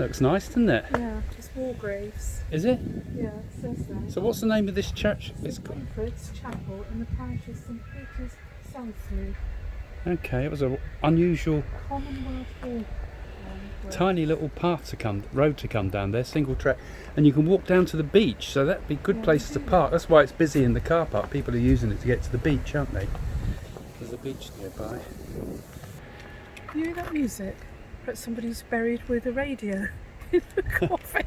Looks nice, doesn't it? Yeah, it's war graves. Is it? Yeah, it says that. So what's the name of this church? It's Comfort's Chapel in the parish of St Peter's, Southmead. Okay, it was an unusual, Commonwealth War. tiny little road to come down there, single track, and you can walk down to the beach. So that'd be good places to park. That's why it's busy in the car park. People are using it to get to the beach, aren't they? There's a beach nearby. You hear that music? Perhaps somebody's buried with a radio in the coffin.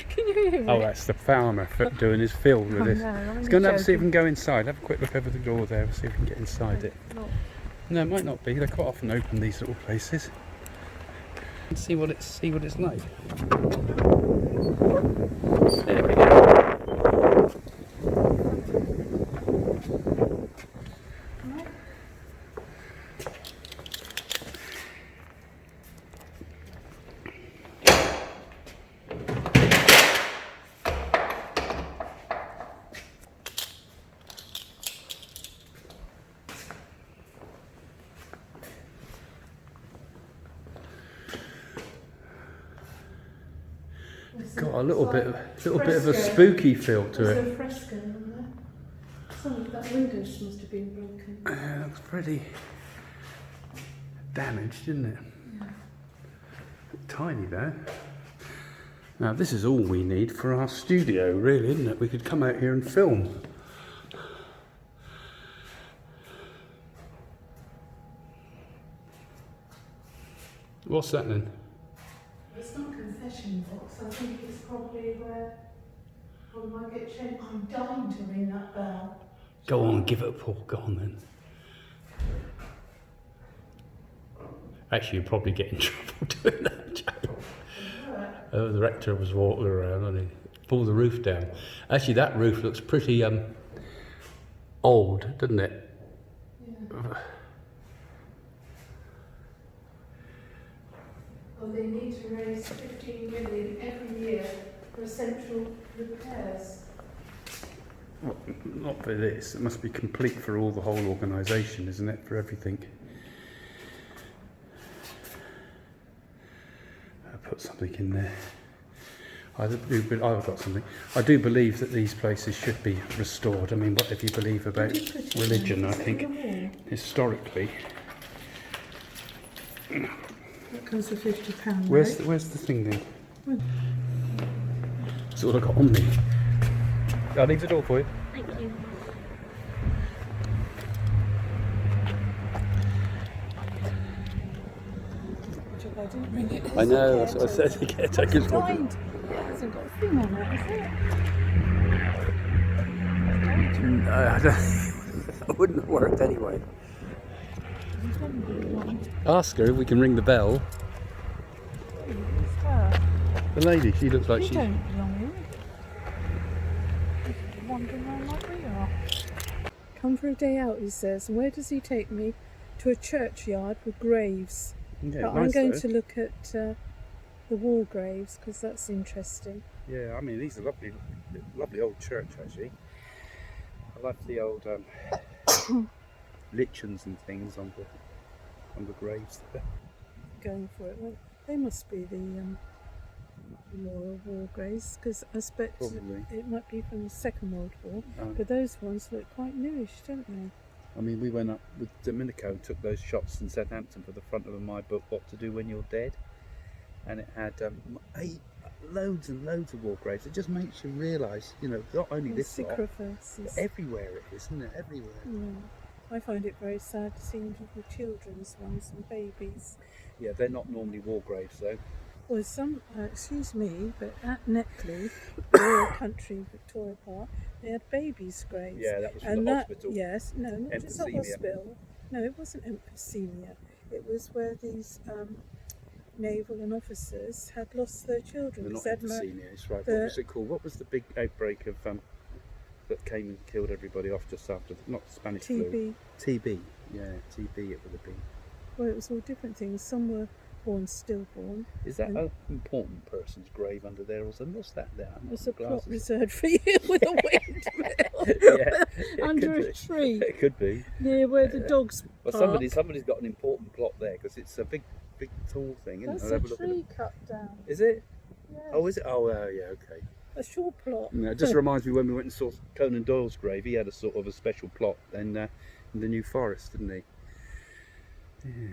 Can you hear it? Oh, that's the farmer doing his field with this. Let's go and see if we can go inside. Have a quick look over the door there and see if we can get inside it. No, it might not be. They quite often open these little places. And see what it's like. There we go. Got a little bit of a spooky feel to it. There's a fresco on there. Some of that window must have been broken. It looks pretty damaged, isn't it? Yeah. Tiny though. Now this is all we need for our studio, really, isn't it? We could come out here and film. What's that then? It's not a confession box. I think it's probably where I might get changed. I'm dying to ring that bell. Go on, give it a pull. Go on then. Actually, you'd probably get in trouble doing that, Joe. Oh, the rector was walking around and he pulled the roof down. Actually, that roof looks pretty old, doesn't it? Yeah. Well, they need to raise 15 million every year for essential repairs. Well, not for this. It must be complete for the whole organisation, isn't it? For everything. I'll put something in there. I've got something. I do believe that these places should be restored. I mean, whatever you believe about religion, I think historically. That comes for £50. Where's the thing then? That's all I got on me. I'll leave the door for you. Thank you. I didn't ring it. I know, that's what I said. The caretaker's It hasn't got a thing on it, has it? I wouldn't have worked anyway. Ask her if we can ring the bell. It's her. The lady, she looks like You she's... don't belong here. You're wandering around like we are. Come for a day out, he says. And where does he take me? To a churchyard with graves. Yeah, But I'm going to look at the war graves because that's interesting. Yeah, I mean, these are lovely old church, actually. I like the old lichens and things on the graves there. Going for it. Well, they must be the Memorial War graves because I expect it might be from the Second World War. But those ones look quite newish, don't they? I mean, we went up with Domenico and took those shots in Southampton for the front of my book, What to Do When You're Dead. And it had loads and loads of war graves. It just makes you realise, you know, not only this lot, but everywhere it is, isn't it? Everywhere. Yeah. I find it very sad to see the children's ones and babies. Yeah, they're not normally war graves though. Well, some, excuse me, but at Neckley, Royal Country, Victoria Park, they had babies' graves. Yeah, that was from the hospital. Yes, no, not just a hospital. No, it wasn't emphysema. It was where these naval and officers had lost their children. Not emphysema, it's right. What was it called? What was the big outbreak of that came and killed everybody off just after, not the Spanish flu? TB. Yeah, TB it would have been. Well, it was all different things. Some were born stillborn. Is that an important person's grave under there, or what's that there? There's a plot reserved for you with a windmill under a tree. It could be near where the dogs park. Somebody's got an important plot there because it's a big tall thing. That's a tree cut down. Is it? Oh, is it? Oh, yeah, okay. A short plot. Yeah, it just reminds me when we went and saw Conan Doyle's grave. He had a sort of a special plot in the New Forest, didn't he? Yeah.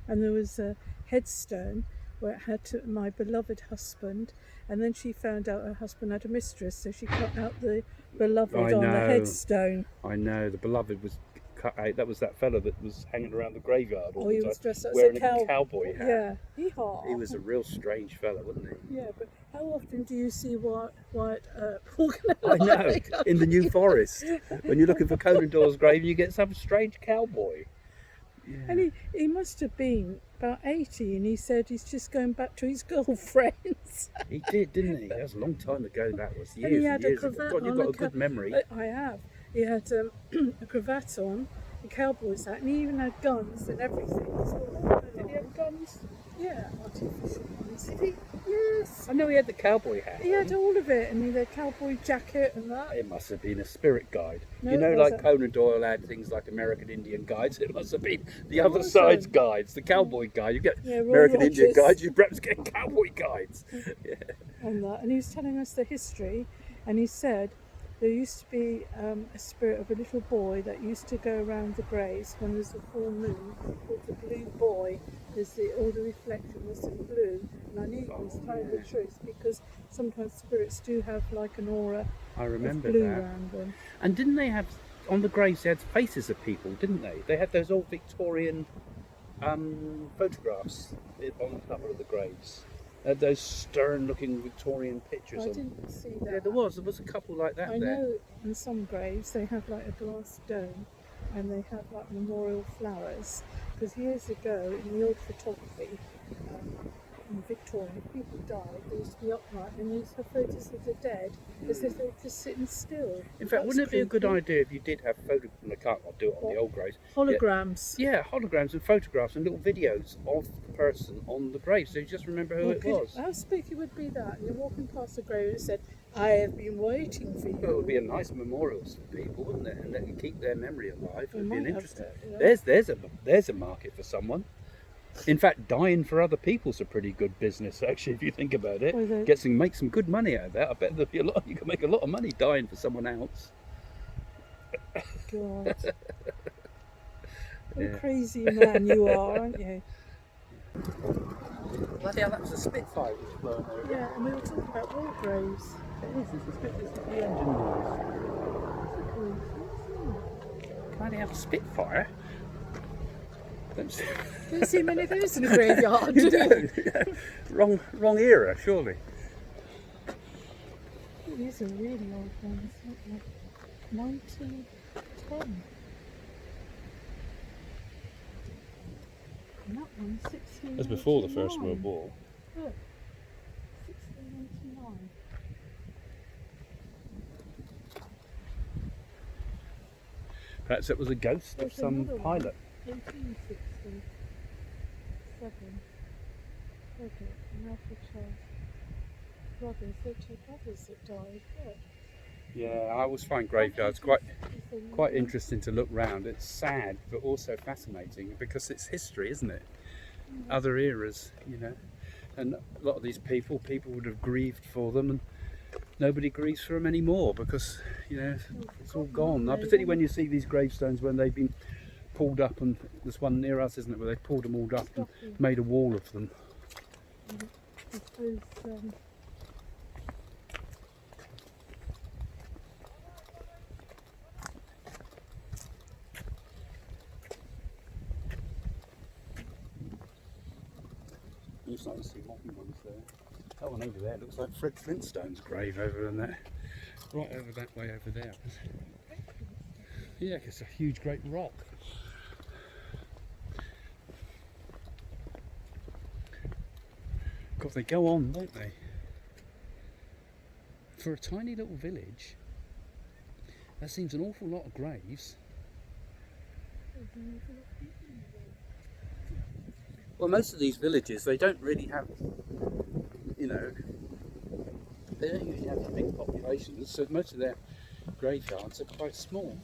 And there was a headstone where it had to, my beloved husband, and then she found out her husband had a mistress, so she cut out the beloved on the headstone. I know, the beloved was cut out. That was that fella that was hanging around the graveyard all the he time, was dressed up wearing as a cowboy hat. Yeah, he was a real strange fella, wasn't he? Yeah, but how often do you see Wyatt walking I know, in the New Forest. When you're looking for Conan Doyle's grave, you get some strange cowboy. Yeah. And he must have been about 80, and he said he's just going back to his girlfriends. He did, didn't he? That was a long time ago, that was. Years and he had years a cravat ago. God, you've got a good memory. I have. He had a cravat on, a cowboy's hat, and he even had guns and everything. Did he have guns? Yeah, artificial ones. Did he? Yes. I know he had the cowboy hat. He had all of it, and he had a cowboy jacket and that. It must have been a spirit guide. No, you know, like Conan Doyle had things like American Indian guides. It must have been the other side's guides, the cowboy guide. You get American Indian guides, you perhaps get cowboy guides. Yeah. And that, and he was telling us the history, and he said there used to be a spirit of a little boy that used to go around the graves when there's a full moon, called the blue boy, because all the reflection was in blue. And I knew he was telling the truth, because sometimes spirits do have like an aura of blue around them. And didn't they have, on the graves, they had faces of people, didn't they? They had those old Victorian photographs on a couple of the graves. Those stern-looking Victorian pictures. I didn't see that. Yeah, there was a couple like that. I know in some graves they have like a glass dome, and they have like memorial flowers. Because years ago, in the old photography, in Victoria, if people died, they used to be upright, and they used to have photos of the dead as if they were just sitting still. In fact, wouldn't it be a good idea if you did have photographs? I can't do it on the old graves. Holograms. Yeah, holograms and photographs and little videos of the person on the grave, so you just remember who it was. How spooky would be that? You're walking past the grave and it said, "I have been waiting for you." Well, it would be a nice memorial for people, wouldn't it? And that can keep their memory alive. It would be an interesting. There's a market for someone. In fact, dying for other people's a pretty good business, actually, if you think about it. Make some good money out of that. I bet there'll be you can make a lot of money dying for someone else. God. What a crazy man you are, aren't you? Bloody hell, that was a Spitfire which was blowing over. Yeah, and we were talking about war graves. It's the engine noise. Bloody hell, Spitfire? Don't see many of those in a graveyard, do you? Yeah. Wrong era, surely. These are really old ones, like 1910. And that one, 1699. That's before the First World War. Look, 1699. Perhaps it was a ghost of some pilot. 1867. Look at an Alpha Charles brothers. They're two brothers that died. Look. Yeah, I always find graveyards quite interesting to look round. It's sad, but also fascinating because it's history, isn't it? Mm-hmm. Other eras, you know. And a lot of these people would have grieved for them, and nobody grieves for them anymore because, you know, it's all gone. Now, particularly when you see these gravestones when they've been pulled up, and there's one near us, isn't it, where they pulled them all up and made a wall of them. I suppose, You're starting to see modern ones there. That one over there looks like Fred Flintstone's grave over in there. Right over that way over there. Yeah, it's a huge great rock. Of course, they go on, don't they? For a tiny little village, that seems an awful lot of graves. Well, most of these villages, they don't really have, you know, they don't usually have big populations, so most of their graveyards are quite small.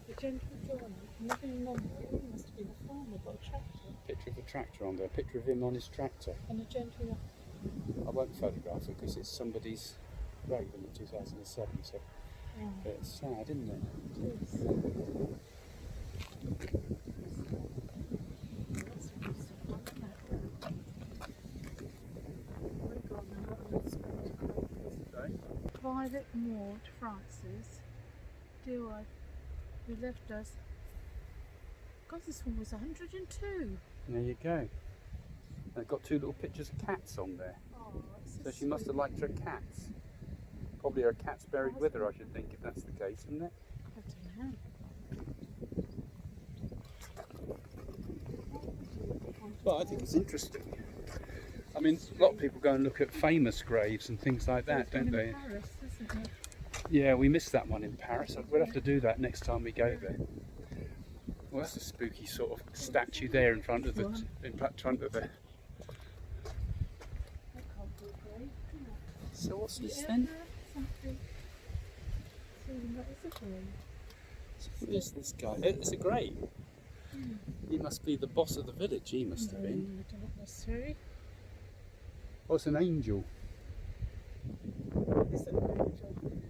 The gentle dawn, nothing longer, it must have been a farmer, got a tractor. Picture of a tractor on there, picture of him on his tractor. And a gentle I won't photograph it because it's somebody's grave in 2007, so it's sad, isn't it? Violet Maud Francis, dear wife, who left us. God, this one was 102. There you go. They've got two little pictures of cats on there. Oh, So she must have liked her cats. Probably her cat's buried with her, I should think, if that's the case, isn't it? I don't know. Well, I think it's interesting. I mean, a lot of people go and look at famous graves and things like that, don't they? Paris, isn't it? Yeah, we missed that one in Paris. We'll have to do that next time we go there. Well, that's a spooky sort of statue there in front of the So what's this then? So who is this guy? It's a grave. He must be the boss of the village. He must have been. Oh, it's an angel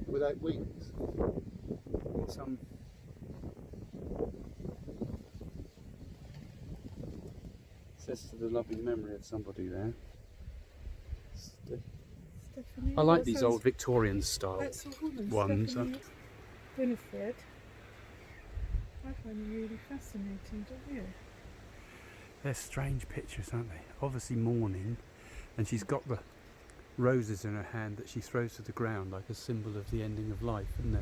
without wings. Some. Says to the loving memory of somebody there. Stephanie, I like these old Victorian style that's a woman, ones. Stephanie Winifred. I find them really fascinating, don't you? They're strange pictures, aren't they? Obviously mourning, and she's got the roses in her hand that she throws to the ground like a symbol of the ending of life, isn't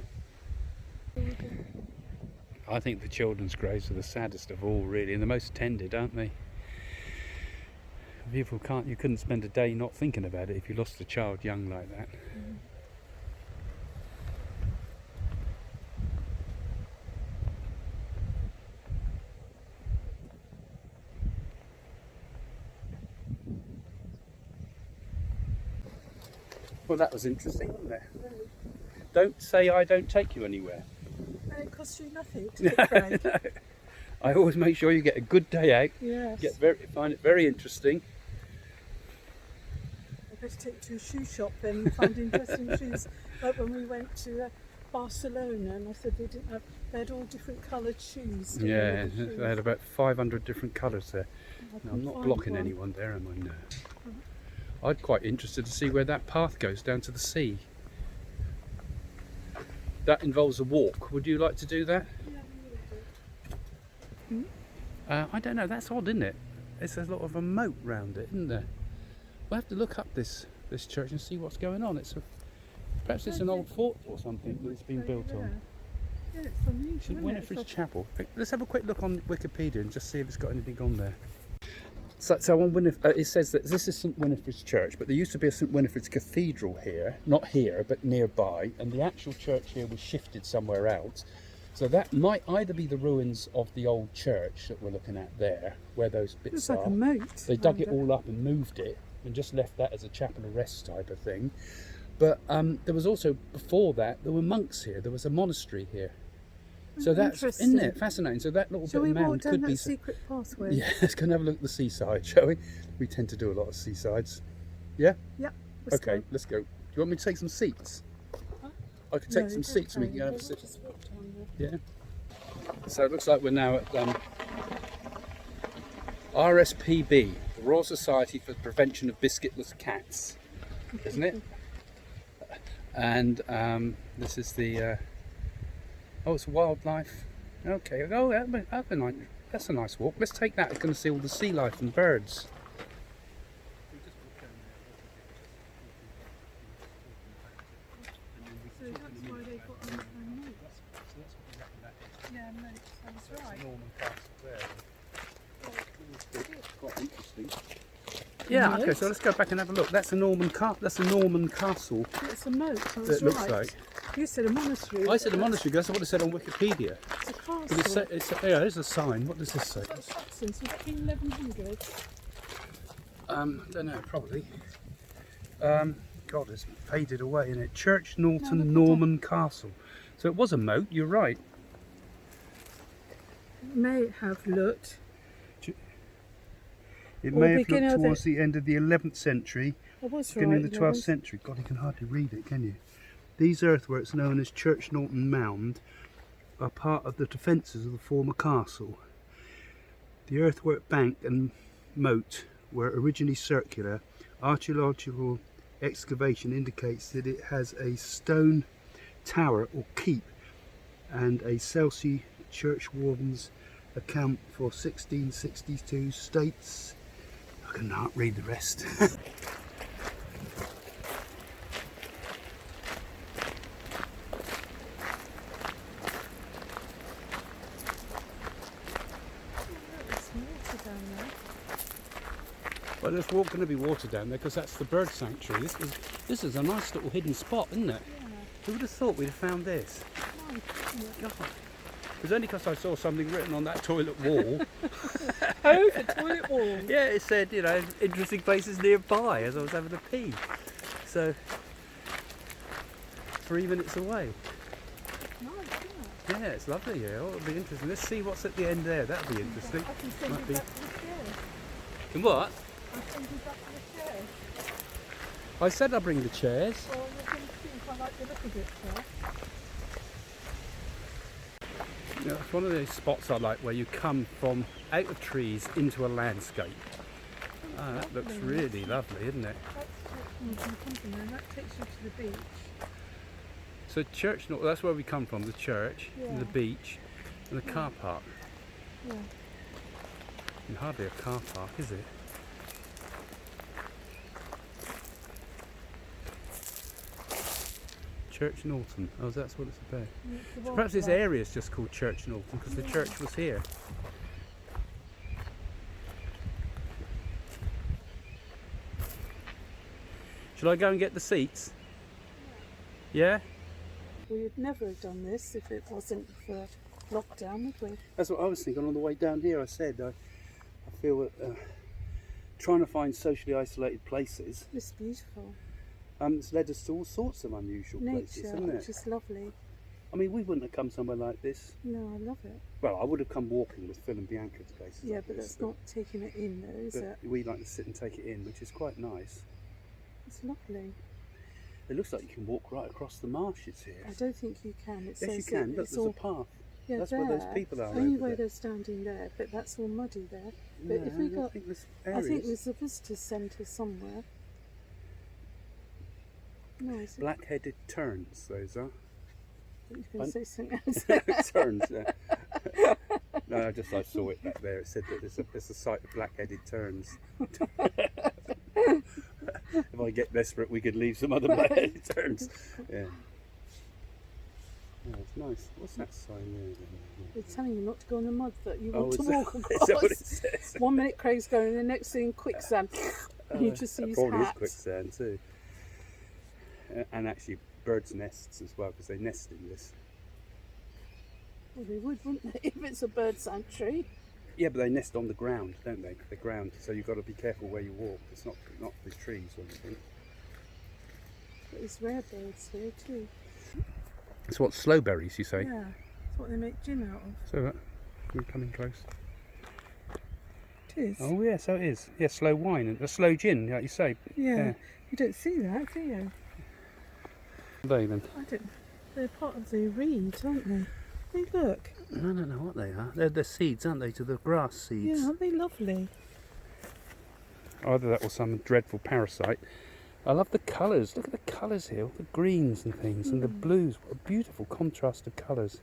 it? I think the children's graves are the saddest of all, really, and the most tended, aren't they? You couldn't spend a day not thinking about it if you lost a child young like that. Well, that was interesting, wasn't it? Don't say I don't take you anywhere. And it costs you nothing to get brave. No. I always make sure you get a good day out. Yes. Find it very interesting. I better take you to a shoe shop then and find interesting shoes. Like when we went to Barcelona, and I said they had all different coloured shoes. Yeah, they had about 500 different colours there. No, I'm not find blocking one. anyone there, am I? No. I'd quite interested to see where that path goes down to the sea. That involves a walk. Would you like to do that? Yeah, I don't know. That's odd, isn't it? There's a lot of a moat round it, isn't there? We'll have to look up this church and see what's going on. Perhaps it's an old fort or something that it's been built on. Yeah, it's unusual. St Winifred's Chapel. Let's have a quick look on Wikipedia and just see if it's got anything on there. So on it says that this is St Winifred's Church, but there used to be a St Winifred's Cathedral here, not here, but nearby, and the actual church here was shifted somewhere else. So that might either be the ruins of the old church that we're looking at there, where those bits It's are. like a moat. They dug it all up and moved it, and just left that as a chapel of rest type of thing. But there was also, before that, there were monks here. There was a monastery here. So that's, isn't it fascinating? So that little Shall bit we of walk mound down could that be. secret pathway? Yeah, let's go and have a look at the seaside, shall we? We tend to do a lot of seasides. Yeah? Yep. Okay, let's go. Do you want me to take some seats? Huh? I could take some seats and we can go have a We'll sit. just walk down there. Yeah. So it looks like we're now at RSPB, the Royal Society for the Prevention of Biscuitless Cats, isn't it? And this is the it's wildlife. Okay, that's a nice walk. Let's take that. It's going to see all the sea life and birds. So that's why they got on moats. Yeah, moats. That's right. Norman Castle there. Quite interesting. Yeah. Okay. So let's go back and have a look. That's a Norman Castle. It's a moat. I was That looks right. like. You said a monastery. I said a monastery. That's what it said on Wikipedia. It's a castle. But yeah, there's a sign. What does this say? It's Saxons, King 1100. I don't know. Probably. God, it's faded away, isn't it? Church Norton Norman Castle. So it was a moat. You're right. It may have looked. It Or may have beginning looked of towards the end of the 11th century I was beginning right. of the Lewis. 12th century. God, you can hardly read it, can you? These earthworks, known as Church Norton Mound, are part of the defences of the former castle. The earthwork bank and moat were originally circular. Archaeological excavation indicates that it has a stone tower or keep, and a Celsey churchwarden's account for 1662 states. I cannot read the rest. Well, there's going to be water down there because that's the bird sanctuary. This is a nice little hidden spot, isn't it? Yeah. Who would have thought we'd have found this? God. It was only because I saw something written on that toilet wall. Oh, the toilet wall. Yeah, it said, you know, interesting places nearby as I was having a pee. So, 3 minutes away. Nice, isn't it? Yeah, it's lovely here. Oh, it'll be interesting. Let's see what's at the end there. That'll be interesting. I can send Might you be. back to the chair. And what? I'll send you back to the chair. I said I'd bring the chairs. Well, you're going to see if I like the look of it first. Yeah, it's one of those spots I like where you come from out of trees into a landscape. Ah, that looks really lovely, isn't it? That's company, and that takes you to the beach. So church, that's where we come from, the church, Yeah. the beach, and the car park. Yeah. And hardly a car park, is it? Church Norton. Oh, that's what it's about. So perhaps this area is just called Church Norton because the church was here. Shall I go and get the seats? Yeah? We would never have done this if it wasn't for lockdown, would we? That's what I was thinking on the way down here. I said I feel that trying to find socially isolated places, It's beautiful. it's led us to all sorts of unusual places, Nature, hasn't it? which is lovely. I mean, we wouldn't have come somewhere like this. No, I love it. Well, I would have come walking with Phil and Bianca to places Yeah, like but this, that's not taking it in though, is it? we like to sit and take it in, which is quite nice. It's lovely. It looks like you can walk right across the marshes here. I don't think you can. It Yes, you says can. that Look, it's there's all, a path. yeah, That's there. where those people are Only over where there. they're standing there, but that's all muddy there. But No, if we I got, think there's I think areas. there's a visitor centre somewhere. No, is it? Black-headed terns, those are. I think you're going to say something else. Terns, yeah. No, I saw it back there. It said that there's a site of black-headed terns. If I get desperate, we could leave some other black-headed terns. Yeah. Oh, it's nice. What's that sign there? They're telling you not to go in the mud that you Oh, want to is that- walk Is that what it across. says? 1 minute Craig's going, the next thing quicksand. You just see That his probably hat. is quicksand too. And actually birds' nests as well, because they nest in this. Well, they would, wouldn't they, if it's a bird sanctuary? Yeah, but they nest on the ground, don't they? The ground, so you've got to be careful where you walk. It's not the trees or anything. But there's rare birds here too. It's what, slowberries, you say? Yeah, that's what they make gin out of. So we're coming close. It is. Oh yeah, so it is. Yeah, slow wine and a slow gin, like you say. Yeah. You don't see that, do you? They then? I don't. They're part of the reed, aren't they? Hey, look. I don't know what they are. They're seeds, aren't they? To the grass seeds. Yeah, aren't they lovely? Either that or some dreadful parasite. I love the colours. Look at the colours here, all the greens and things, and the blues. What a beautiful contrast of colours.